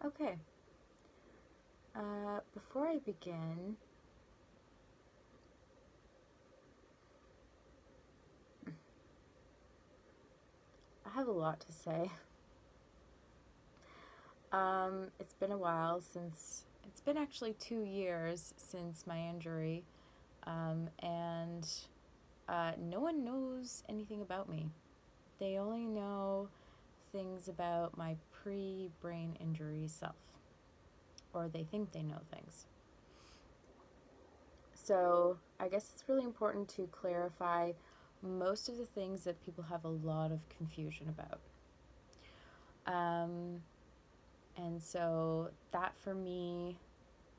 Okay. Before I begin, I have a lot to say. It's been a while it's been actually 2 years since my injury, and no one knows anything about me. They only know things about my pre brain injury self, or they think they know things. So I guess it's really important to clarify most of the things that people have a lot of confusion about. Um, and so that for me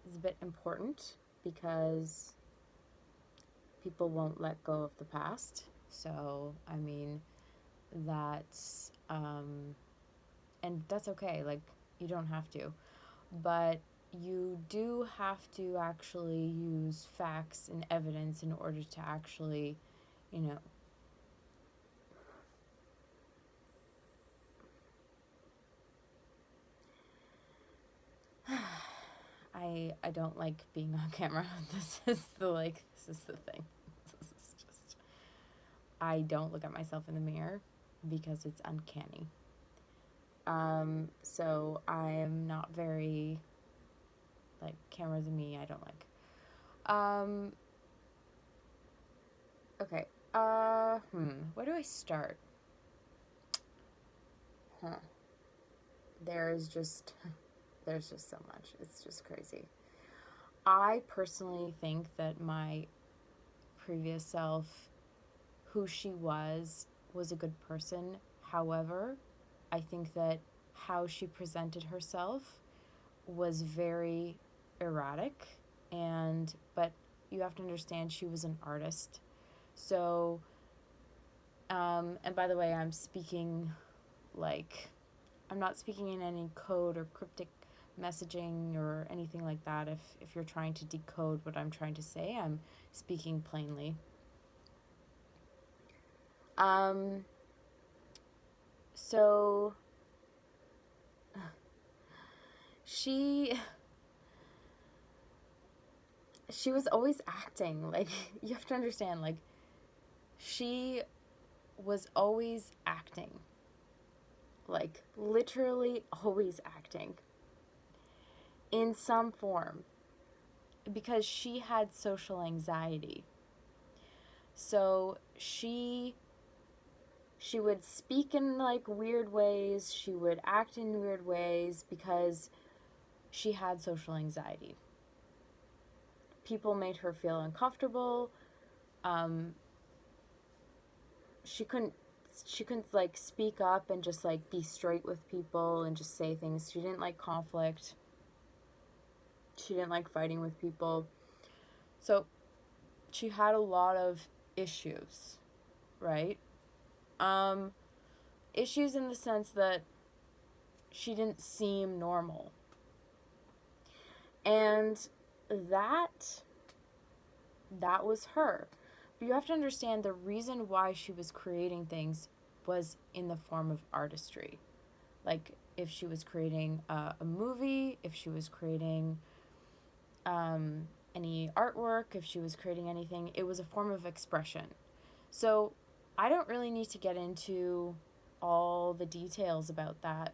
is a bit important because people won't let go of the past. So, I mean, that's, and that's okay. Like, you don't have to. But you do have to actually use facts and evidence in order to actually, you know, I don't like being on camera. This is the thing. This is just I don't look at myself in the mirror because it's uncanny. So I am not very like cameras and me. I don't like. Okay. Where do I start? Huh. There's just there's just so much. It's just crazy. I personally think that my previous self, who she was a good person. However, I think that how she presented herself was very erratic, but you have to understand she was an artist. So, and by the way, like I'm not speaking in any code or cryptic messaging or anything like that. If you're trying to decode what I'm trying to say, I'm speaking plainly. Um, so she she was always acting. Like you have to understand, like she was always acting. Like literally always acting in some form because she had social anxiety. So she would speak in like weird ways, she would act in weird ways because she had social anxiety. People made her feel uncomfortable. Um, she couldn't she couldn't like speak up and just like be straight with people and just say things. She didn't like conflict. She didn't like fighting with people. So she had a lot of issues, right? Um, Issues in the sense that she didn't seem normal. And that that was her. But you have to understand the reason why she was creating things was in the form of artistry. Like if she was creating a movie, if she was creating any artwork, if she was creating anything, it was a form of expression. So I don't really need to get into all the details about that.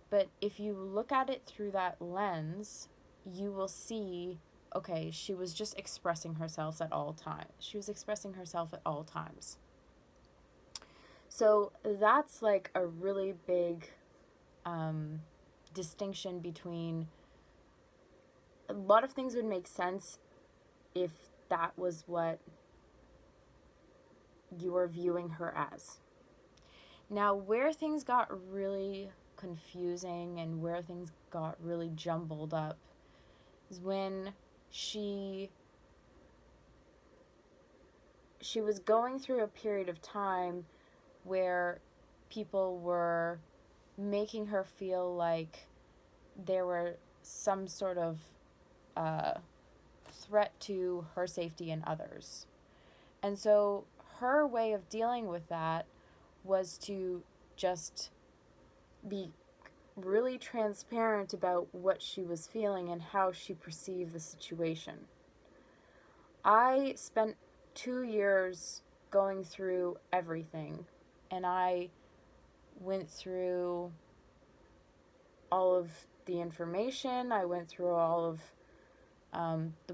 But if you look at it through that lens, you will see okay, she was just expressing herself at all times. She was expressing herself at all times. So that's like a really big um, distinction between a lot of things would make sense if that was what you were viewing her as. Now, where things got really confusing and where things got really jumbled up is when she she was going through a period of time where people were making her feel like there were some sort of uh, threat to her safety and others. And so her way of dealing with that was to just be really transparent about what she was feeling and how she perceived the situation. I spent 2 years going through everything, and I went through all of the information, I went through all of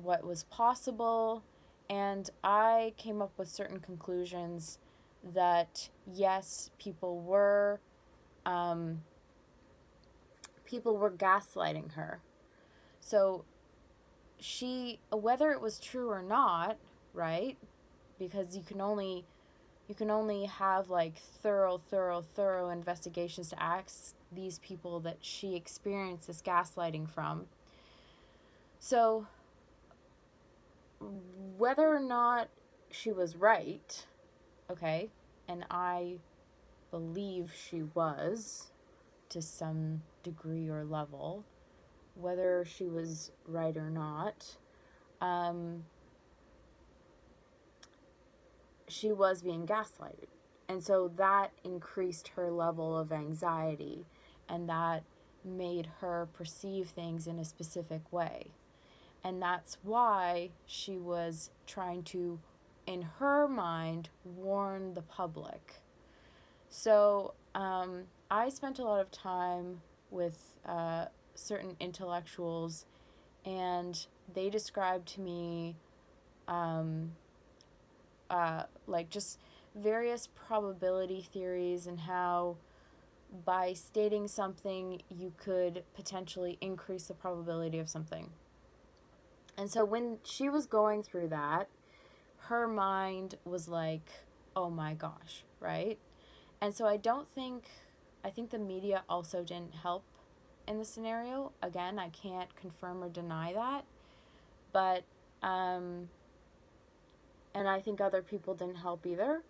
what was possible, and I came up with certain conclusions that yes, people were gaslighting her. So whether it was true or not, right? Because you can only have like thorough investigations to ask these people that she experienced this gaslighting from. So whether or not she was right, okay, and I believe she was to some degree or level, whether she was right or not, she was being gaslighted. And so that increased her level of anxiety, and that made her perceive things in a specific way. And that's why she was trying to, in her mind, warn the public. So I spent a lot of time with certain intellectuals, and they described to me like just various probability theories and how by stating something you could potentially increase the probability of something. And so when she was going through that, her mind was like, oh my gosh, right? And so I think the media also didn't help in the scenario. Again, I can't confirm or deny that. But, and I think other people didn't help either,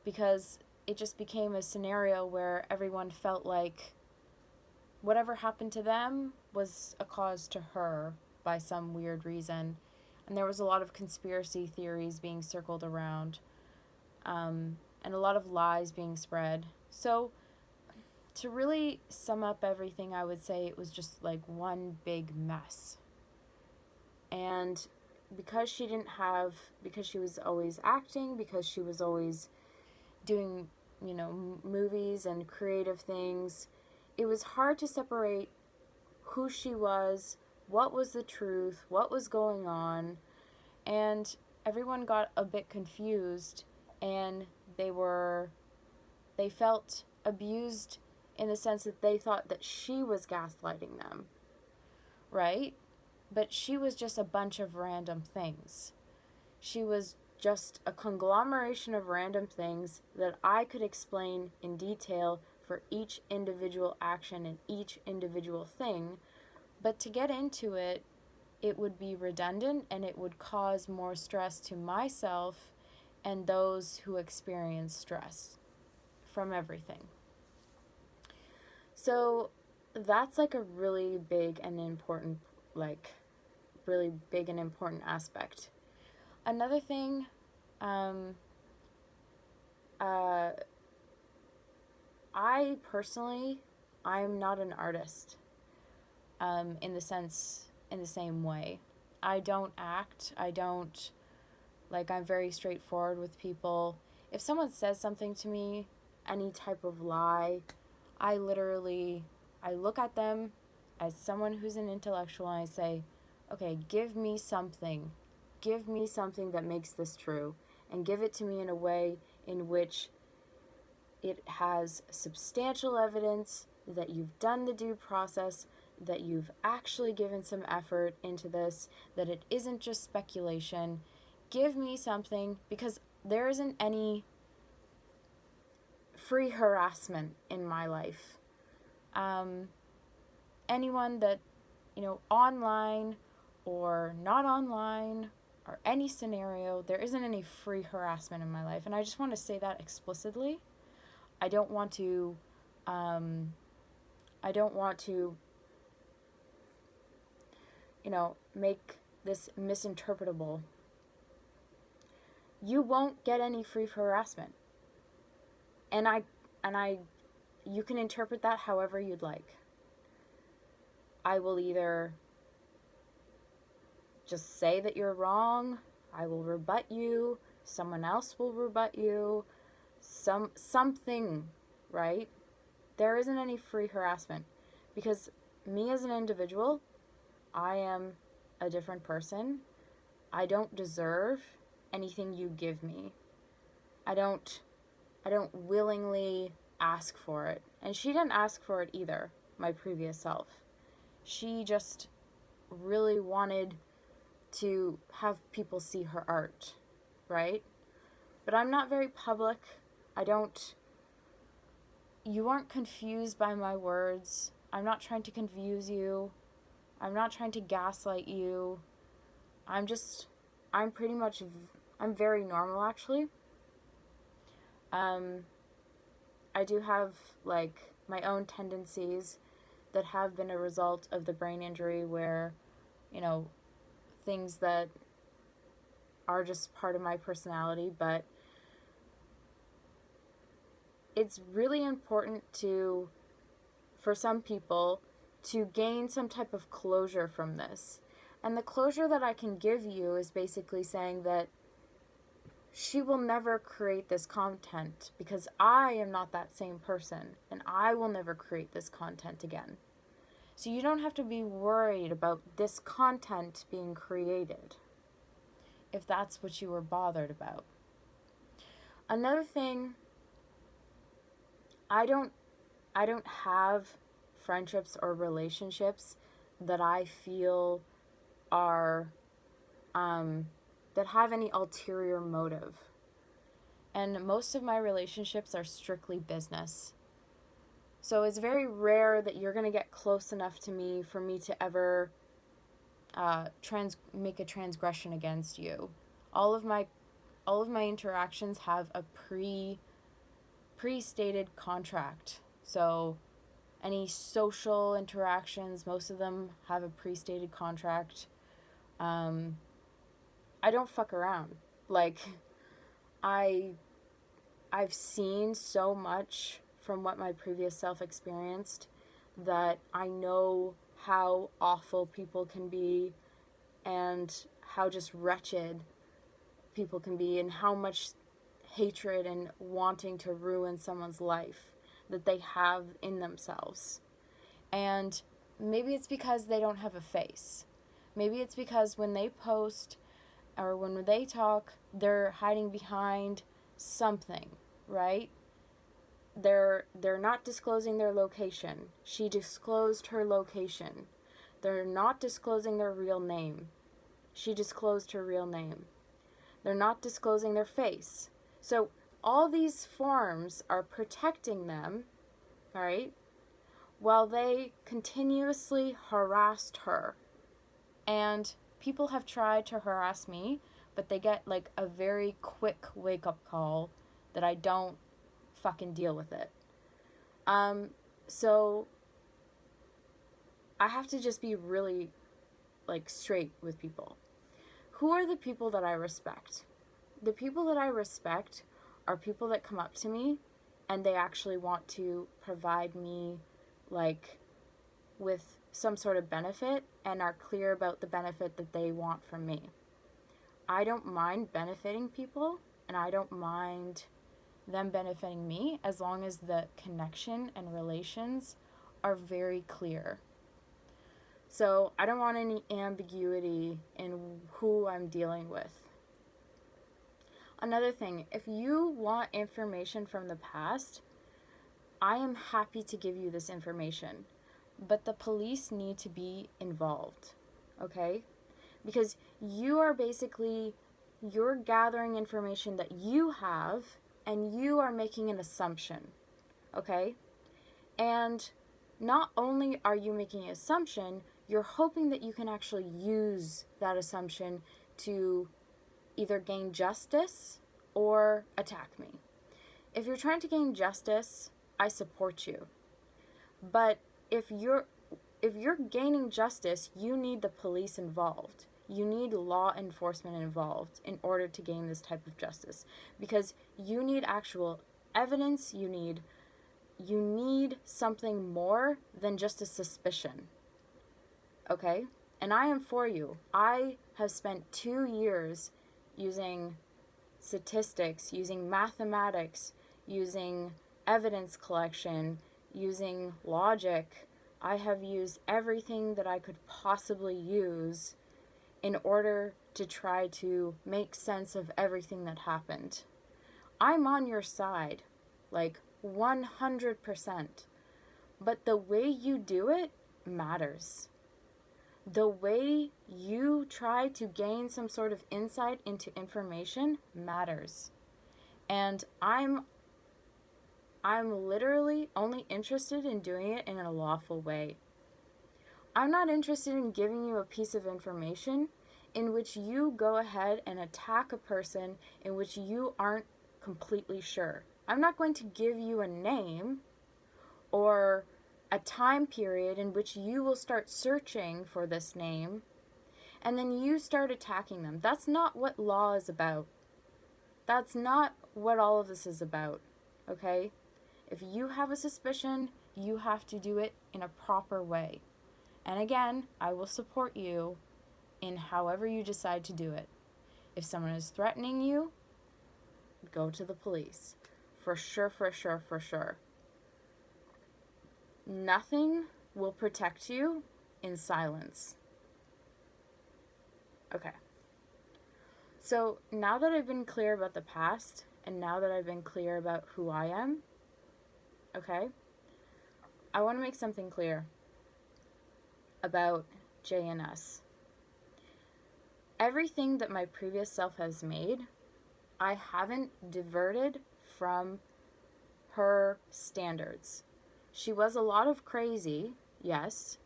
because it just became a scenario where everyone felt like whatever happened to them was a cause to her by some weird reason. And there was a lot of conspiracy theories being circled around, and a lot of lies being spread. So, to really sum up everything, I would say it was just like one big mess. And because because she was always acting, because she was always doing, movies and creative things, it was hard to separate who she was, what was the truth, what was going on, and everyone got a bit confused, and they felt abused in the sense that they thought that she was gaslighting them, right? But she was just a bunch of random things. She was just a conglomeration of random things that I could explain in detail for each individual action and each individual thing. But to get into it, it would be redundant, and it would cause more stress to myself and those who experience stress from everything. So that's like a really big and important, aspect. Another thing, I personally, I'm not an artist, in the same way. I don't act. I'm very straightforward with people. If someone says something to me, any type of lie, I look at them as someone who's an intellectual, and I say, okay, give me something. Give me something that makes this true, and give it to me in a way in which it has substantial evidence that you've done the due process, that you've actually given some effort into this, that it isn't just speculation. Give me something, because there isn't any free harassment in my life. Anyone that, online or not online, or any scenario, there isn't any free harassment in my life. And I just want to say that explicitly. I don't want to, make this misinterpretable. You won't get any free harassment. And you can interpret that however you'd like. I will either just say that you're wrong, I will rebut you, someone else will rebut you, something, right? There isn't any free harassment, because me as an individual, I am a different person. I don't deserve anything you give me. I don't willingly ask for it. And she didn't ask for it either, my previous self. She just really wanted to have people see her art, right? But I'm not very public. You aren't confused by my words. I'm not trying to confuse you. I'm not trying to gaslight you. I'm very normal, actually. I do have, like, my own tendencies that have been a result of the brain injury where, things that are just part of my personality, but it's really important for some people to gain some type of closure from this. And the closure that I can give you is basically saying that she will never create this content because I am not that same person, and I will never create this content again. So you don't have to be worried about this content being created if that's what you were bothered about. Another thing, I don't have friendships or relationships that I feel are that have any ulterior motive. And most of my relationships are strictly business. So it's very rare that you're going to get close enough to me for me to ever make a transgression against you. All of my interactions have a pre-stated contract. So any social interactions, most of them have a pre-stated contract. I don't fuck around. Like, I've seen so much from what my previous self experienced that I know how awful people can be and how just wretched people can be and how much hatred and wanting to ruin someone's life that they have in themselves. And maybe it's because they don't have a face. Maybe it's because when they post or when they talk, they're hiding behind something, right? They're not disclosing their location. She disclosed her location. They're not disclosing their real name. She disclosed her real name. They're not disclosing their face. So all these forms are protecting them, right? While they continuously harassed her. And people have tried to harass me, but they get like a very quick wake-up call that I don't fucking deal with it. So I have to just be really like straight with people. Who are the people that I respect? The people that I respect are people that come up to me and they actually want to provide me like with some sort of benefit and are clear about the benefit that they want from me. I don't mind benefiting people and I don't mind them benefiting me as long as the connection and relations are very clear. So I don't want any ambiguity in who I'm dealing with. Another thing, if you want information from the past, I am happy to give you this information. But the police need to be involved, okay? Because you're gathering information that you have and you are making an assumption, okay? And not only are you making an assumption, you're hoping that you can actually use that assumption to either gain justice or attack me. If you're trying to gain justice, I support you. But if you're gaining justice, you need the police involved. You need law enforcement involved in order to gain this type of justice. Because you need actual evidence, you need something more than just a suspicion. okay? And I am for you. I have spent 2 years using statistics, using mathematics, using evidence collection, using logic. I have used everything that I could possibly use in order to try to make sense of everything that happened. I'm on your side, like 100%. But the way you do it matters. The way you try to gain some sort of insight into information matters. And I'm literally only interested in doing it in a lawful way. I'm not interested in giving you a piece of information in which you go ahead and attack a person in which you aren't completely sure. I'm not going to give you a name or a time period in which you will start searching for this name and then you start attacking them. That's not what law is about. That's not what all of this is about, okay? If you have a suspicion, you have to do it in a proper way. And again, I will support you in however you decide to do it. If someone is threatening you, go to the police. For sure, for sure, for sure. Nothing will protect you in silence. Okay. So now that I've been clear about the past, and now that I've been clear about who I am, okay, I want to make something clear about JNS. Everything that my previous self has made, I haven't diverted from her standards. She was a lot of crazy, yes,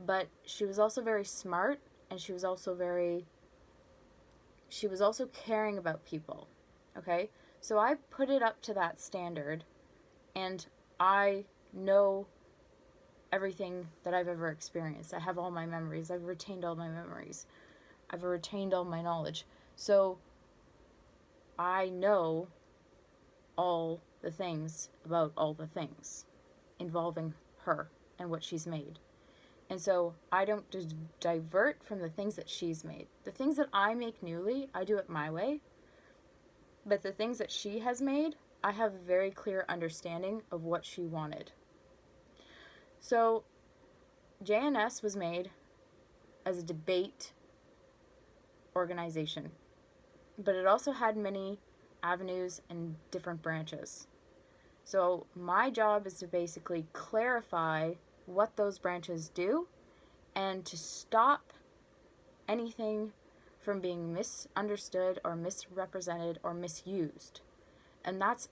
but she was also very smart, and she was also caring about people, okay? So I put it up to that standard, and I know everything that I've ever experienced. I have all my memories. I've retained all my memories. I've retained all my knowledge. So I know all the things about all the things involving her and what she's made. And so I don't just divert from the things that she's made. The things that I make newly, I do it my way. But the things that she has made, I have a very clear understanding of what she wanted. So JNS was made as a debate organization, but it also had many avenues and different branches. So my job is to basically clarify what those branches do and to stop anything from being misunderstood or misrepresented or misused. And that's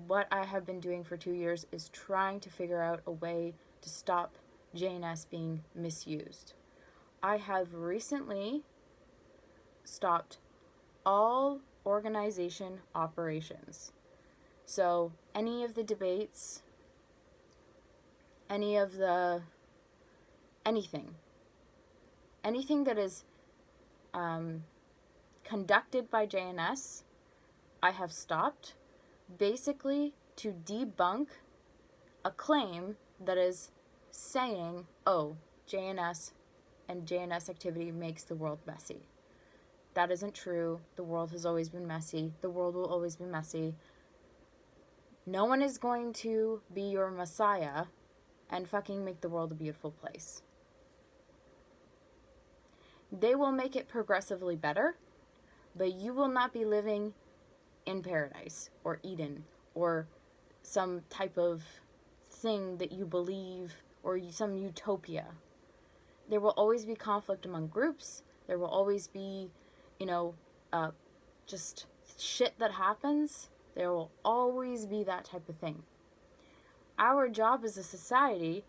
what I have been doing for 2 years, is trying to figure out a way to stop JNS being misused. I have recently stopped all organization operations. So any of the debates, anything that is conducted by JNS, I have stopped, basically to debunk a claim that is saying, oh, JNS and JNS activity makes the world messy. That isn't true. The world has always been messy. The world will always be messy. No one is going to be your messiah and fucking make the world a beautiful place. They will make it progressively better, but you will not be living in paradise or Eden or some type of thing that you believe or some utopia. There will always be conflict among groups. There will always be, just shit that happens. There will always be that type of thing. Our job as a society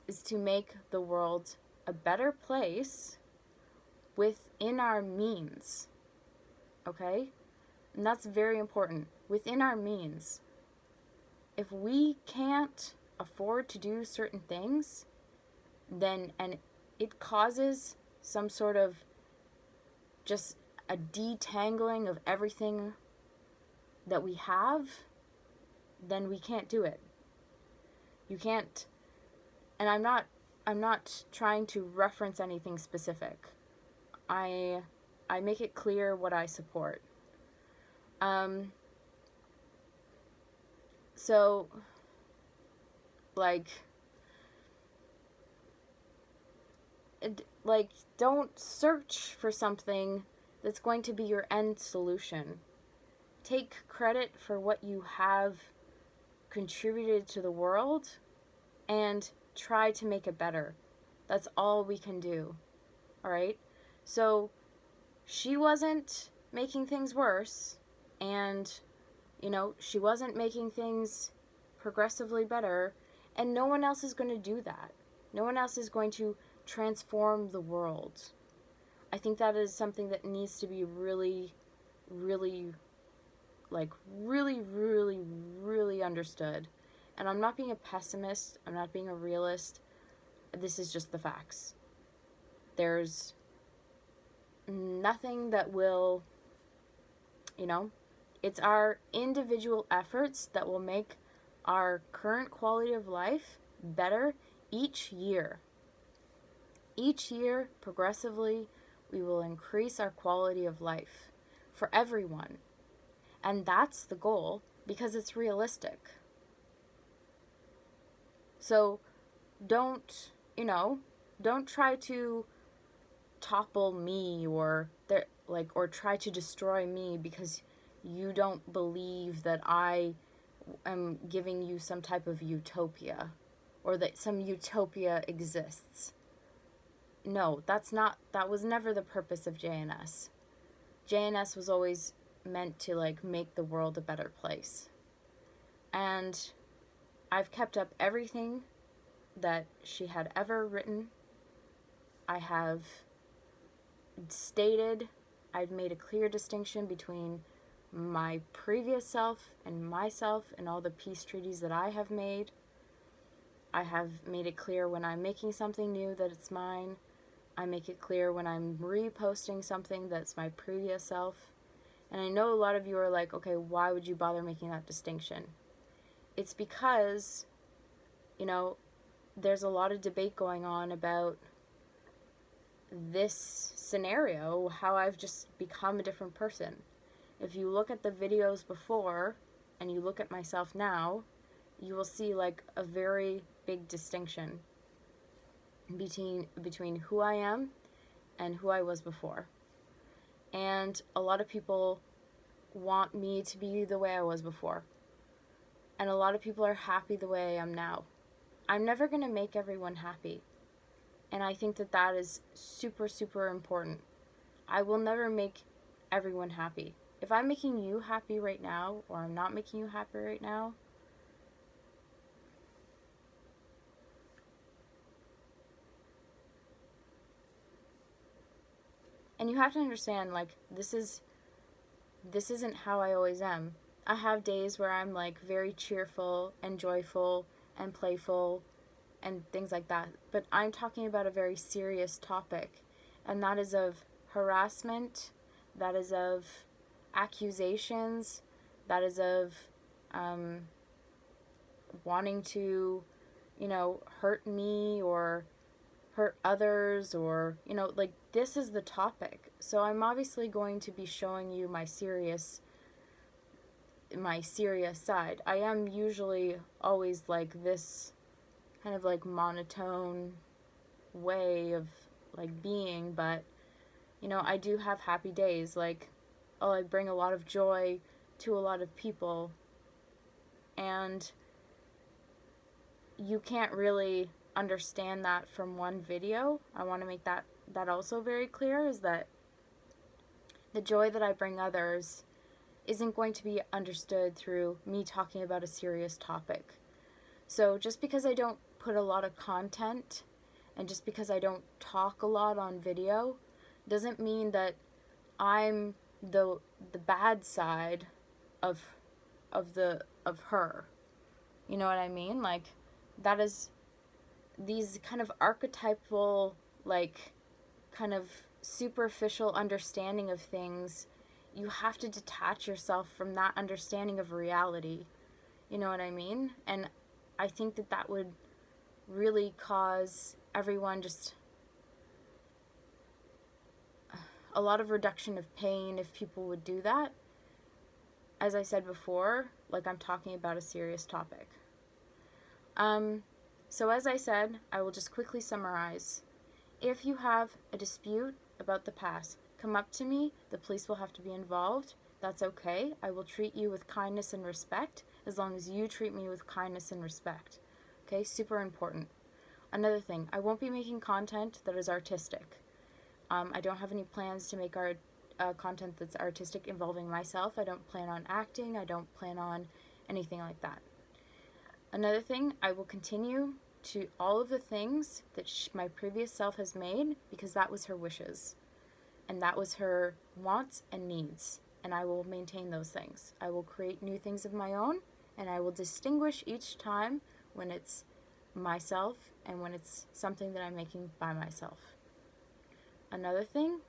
is to make the world a better place within our means. Okay? And that's very important. Within our means. If we can't afford to do certain things, then, and it causes some sort of just a detangling of everything that we have, then we can't do it. You can't, and I'm not not trying to reference anything specific. I make it clear what I support. So, like, don't search for something that's going to be your end solution. Take credit for what you have contributed to the world and try to make it better. That's all we can do. All right? So she wasn't making things worse, and, she wasn't making things progressively better, and no one else is going to do that. No one else is going to transform the world. I think that is something that needs to be really, really, really understood. And I'm not being a pessimist. I'm not being a realist. This is just the facts. There's nothing that will, it's our individual efforts that will make our current quality of life better each year. Each year, progressively, we will increase our quality of life for everyone. And that's the goal, because it's realistic. So don't try to topple me or try to destroy me because you don't believe that I am giving you some type of utopia or that some utopia exists. No, that was never the purpose of JNS. JNS was always meant to make the world a better place. And I've kept up everything that she had ever written. I have stated, I've made a clear distinction between my previous self and myself and all the peace treaties that I have made. I have made it clear when I'm making something new that it's mine. I make it clear when I'm reposting something that's my previous self. And I know a lot of you are like, okay, why would you bother making that distinction? It's because, there's a lot of debate going on about this scenario, how I've just become a different person. If you look at the videos before and you look at myself now, you will see a very big distinction between who I am and who I was before. And a lot of people want me to be the way I was before. And a lot of people are happy the way I am now. I'm never going to make everyone happy. And I think that is super, super important. I will never make everyone happy. If I'm making you happy right now, or I'm not making you happy right now, and you have to understand, this isn't how I always am. I have days where I'm very cheerful and joyful and playful and things like that. But I'm talking about a very serious topic, and that is of harassment, that is of accusations, that is of wanting to, hurt me or hurt others, or, this is the topic. So I'm obviously going to be showing you my serious side. I am usually always this kind of monotone way of being, but I do have happy days. I bring a lot of joy to a lot of people, and you can't really understand that from one video. I want to make that also very clear, is that the joy that I bring others isn't going to be understood through me talking about a serious topic. So just because I don't put a lot of content, and just because I don't talk a lot on video, doesn't mean that I'm the bad side of her. You know what I mean? That is these kind of archetypal, kind of superficial understanding of things. You have to detach yourself from that understanding of reality. You know what I mean? And I think that would really cause everyone just a lot of reduction of pain if people would do that. As I said before, like I'm talking about a serious topic. So as I said, I will just quickly summarize. If you have a dispute about the past, come up to me. The police will have to be involved. That's okay. I will treat you with kindness and respect as long as you treat me with kindness and respect. Okay, super important. Another thing, I won't be making content that is artistic. I don't have any plans to make content that's artistic involving myself. I don't plan on acting. I don't plan on anything like that. Another thing, I will continue to all of the things that my previous self has made because that was her wishes. And that was her wants and needs. And I will maintain those things. I will create new things of my own, and I will distinguish each time when it's myself and when it's something that I'm making by myself. Another thing,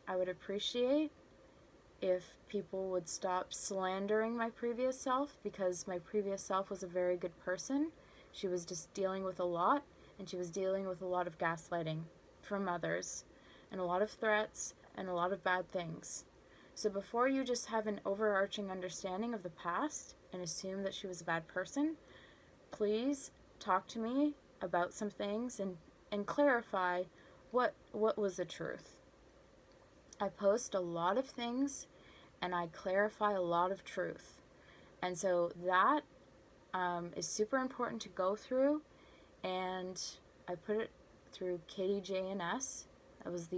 I would appreciate if people would stop slandering my previous self, because my previous self was a very good person. She was just dealing with a lot, and she was dealing with a lot of gaslighting from others, and a lot of threats, and a lot of bad things. So before you just have an overarching understanding of the past and assume that she was a bad person, please talk to me about some things and clarify what was the truth. I post a lot of things and I clarify a lot of truth. And so that is super important to go through, and I put it through Katie JNS. That was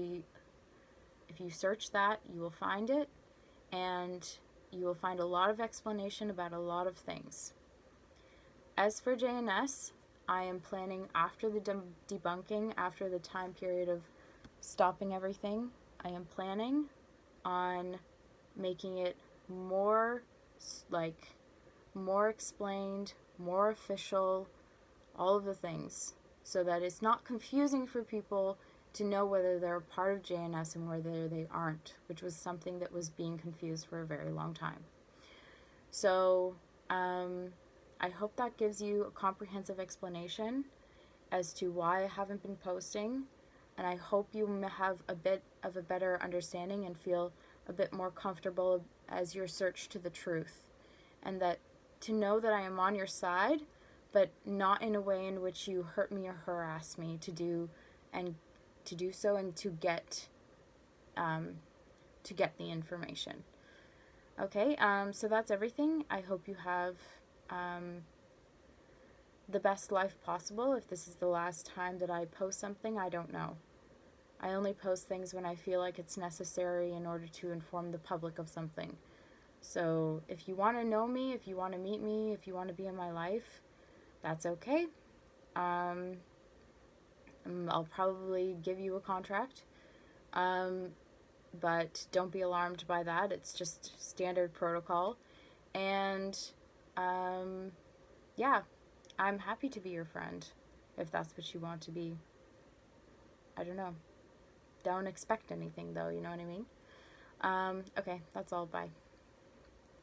if you search that, you will find it, and you will find a lot of explanation about a lot of things. As for JNS, I am planning after the debunking, after the time period of stopping everything, I am planning on making it more explained, more official, all of the things, so that it's not confusing for people to know whether they're a part of JNS and whether they aren't, which was something that was being confused for a very long time. So, I hope that gives you a comprehensive explanation as to why I haven't been posting, and I hope you have a bit of a better understanding and feel a bit more comfortable as your search to the truth, and that to know that I am on your side, but not in a way in which you hurt me or harass me to do so and to get the information. Okay, so that's everything. I hope you have the best life possible. If this is the last time that I post something, I don't know. I only post things when I feel like it's necessary in order to inform the public of something. So if you want to know me, if you want to meet me, if you want to be in my life, that's okay. I'll probably give you a contract. But don't be alarmed by that. It's just standard protocol. And yeah, I'm happy to be your friend if that's what you want to be. I don't know. Don't expect anything though, you know what I mean? Okay, that's all. Bye.